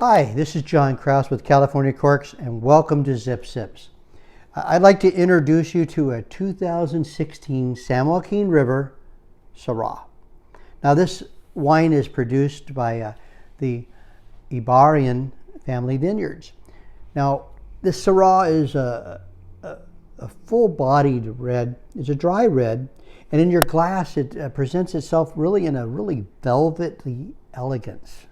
Hi, this is John Krause with California Corks, and welcome to Zip Sips. I'd like to introduce you to a 2016 San Joaquin River Syrah. Now, this wine is produced by the Yribarren family vineyards. Now, this Syrah is a full-bodied red. It's a dry red, and in your glass, it presents itself really in a really velvety elegance.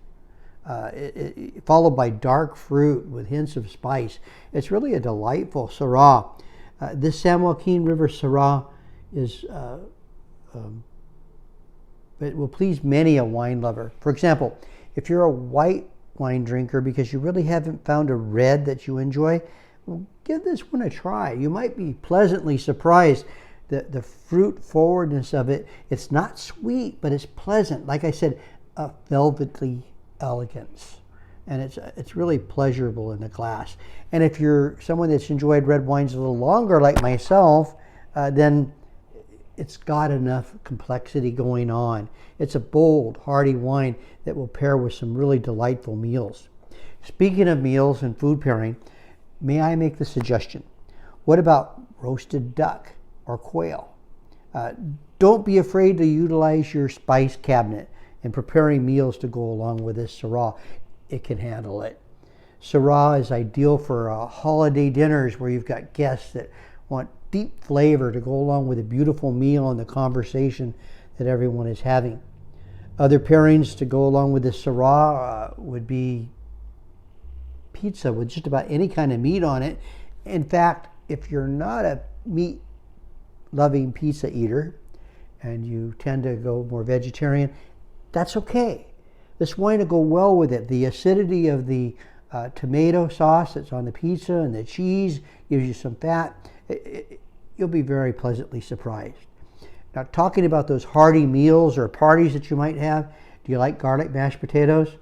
Followed by dark fruit with hints of spice. It's really a delightful Syrah. This San Joaquin River Syrah it will please many a wine lover. For example, if you're a white wine drinker because you really haven't found a red that you enjoy, well, give this one a try. You might be pleasantly surprised. The fruit forwardness of it, it's not sweet, but it's pleasant. Like I said, a velvety elegance, and it's really pleasurable in the glass. And if you're someone that's enjoyed red wines a little longer like myself, then it's got enough complexity going on. It's a bold, hearty wine that will pair with some really delightful meals. Speaking of meals and food pairing, may I make the suggestion? What about roasted duck or quail? Don't be afraid to utilize your spice cabinet and preparing meals to go along with this Syrah. It can handle it. Syrah is ideal for holiday dinners where you've got guests that want deep flavor to go along with a beautiful meal and the conversation that everyone is having. Other pairings to go along with this Syrah would be pizza with just about any kind of meat on it. In fact, if you're not a meat-loving pizza eater and you tend to go more vegetarian, that's okay. This wine will go well with it. The acidity of the tomato sauce that's on the pizza and the cheese gives you some fat. You'll be very pleasantly surprised. Now, talking about those hearty meals or parties that you might have, do you like garlic mashed potatoes?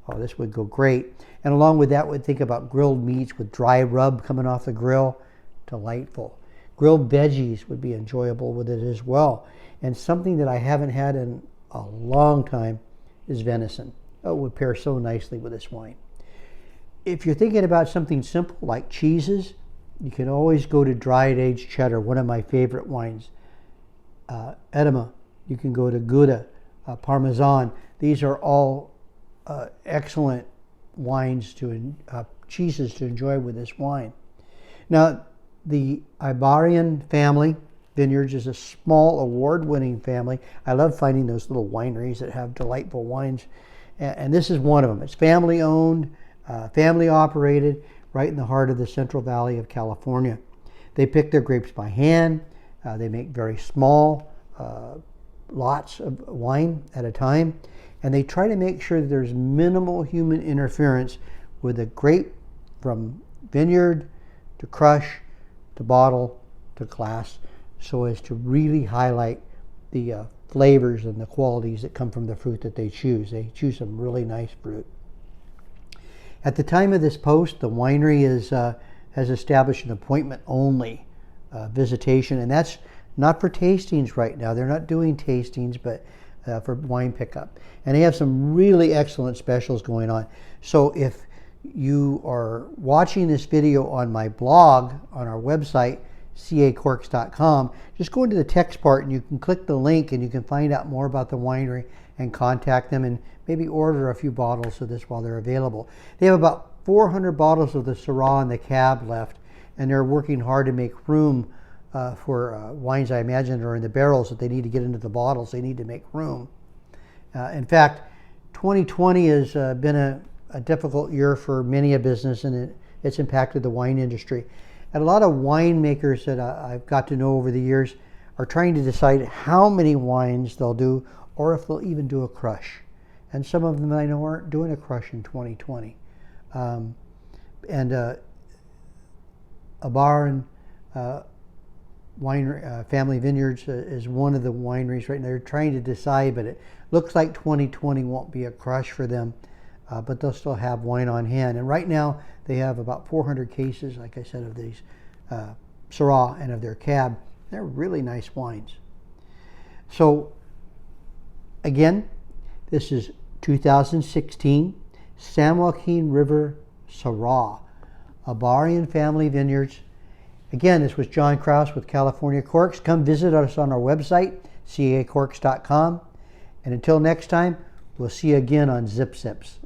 Oh, this would go great. And along with that, we'd think about grilled meats with dry rub coming off the grill. Delightful. Grilled veggies would be enjoyable with it as well. And something that I haven't had in a long time is venison. Oh, it would pair so nicely with this wine. If you're thinking about something simple like cheeses, you can always go to dried aged cheddar, one of my favorite wines. Edama, you can go to Gouda, Parmesan. These are all excellent wines cheeses to enjoy with this wine. Now, the Yribarren family Vineyards is a small, award-winning family. I love finding those little wineries that have delightful wines, and this is one of them. It's family-owned, family-operated, right in the heart of the Central Valley of California. They pick their grapes by hand. They make very small lots of wine at a time, and they try to make sure that there's minimal human interference with the grape from vineyard to crush to bottle to glass, so as to really highlight the flavors and the qualities that come from the fruit that they choose. They choose some really nice fruit. At the time of this post, the winery has established an appointment-only visitation, and that's not for tastings right now. They're not doing tastings, but for wine pickup. And they have some really excellent specials going on. So if you are watching this video on my blog, on our website, cacorks.com, just go into the text part and you can click the link and you can find out more about the winery and contact them and maybe order a few bottles of this while they're available. They have about 400 bottles of the Syrah in the cab left, and they're working hard to make room for wines I imagine are in the barrels that they need to get into the bottles. They need to make room. In fact, 2020 has been a difficult year for many a business, and it's impacted the wine industry. And a lot of winemakers that I've got to know over the years are trying to decide how many wines they'll do or if they'll even do a crush. And some of them I know aren't doing a crush in 2020. Yribarren Family Vineyards is one of the wineries right now. They're trying to decide, but it looks like 2020 won't be a crush for them. But they'll still have wine on hand. And right now, they have about 400 cases, like I said, of these Syrah and of their cab. They're really nice wines. So, again, this is 2016 San Joaquin River, Syrah, Yribarren Family Vineyards. Again, this was John Krause with California Corks. Come visit us on our website, cacorks.com. And until next time, we'll see you again on Zip Zips.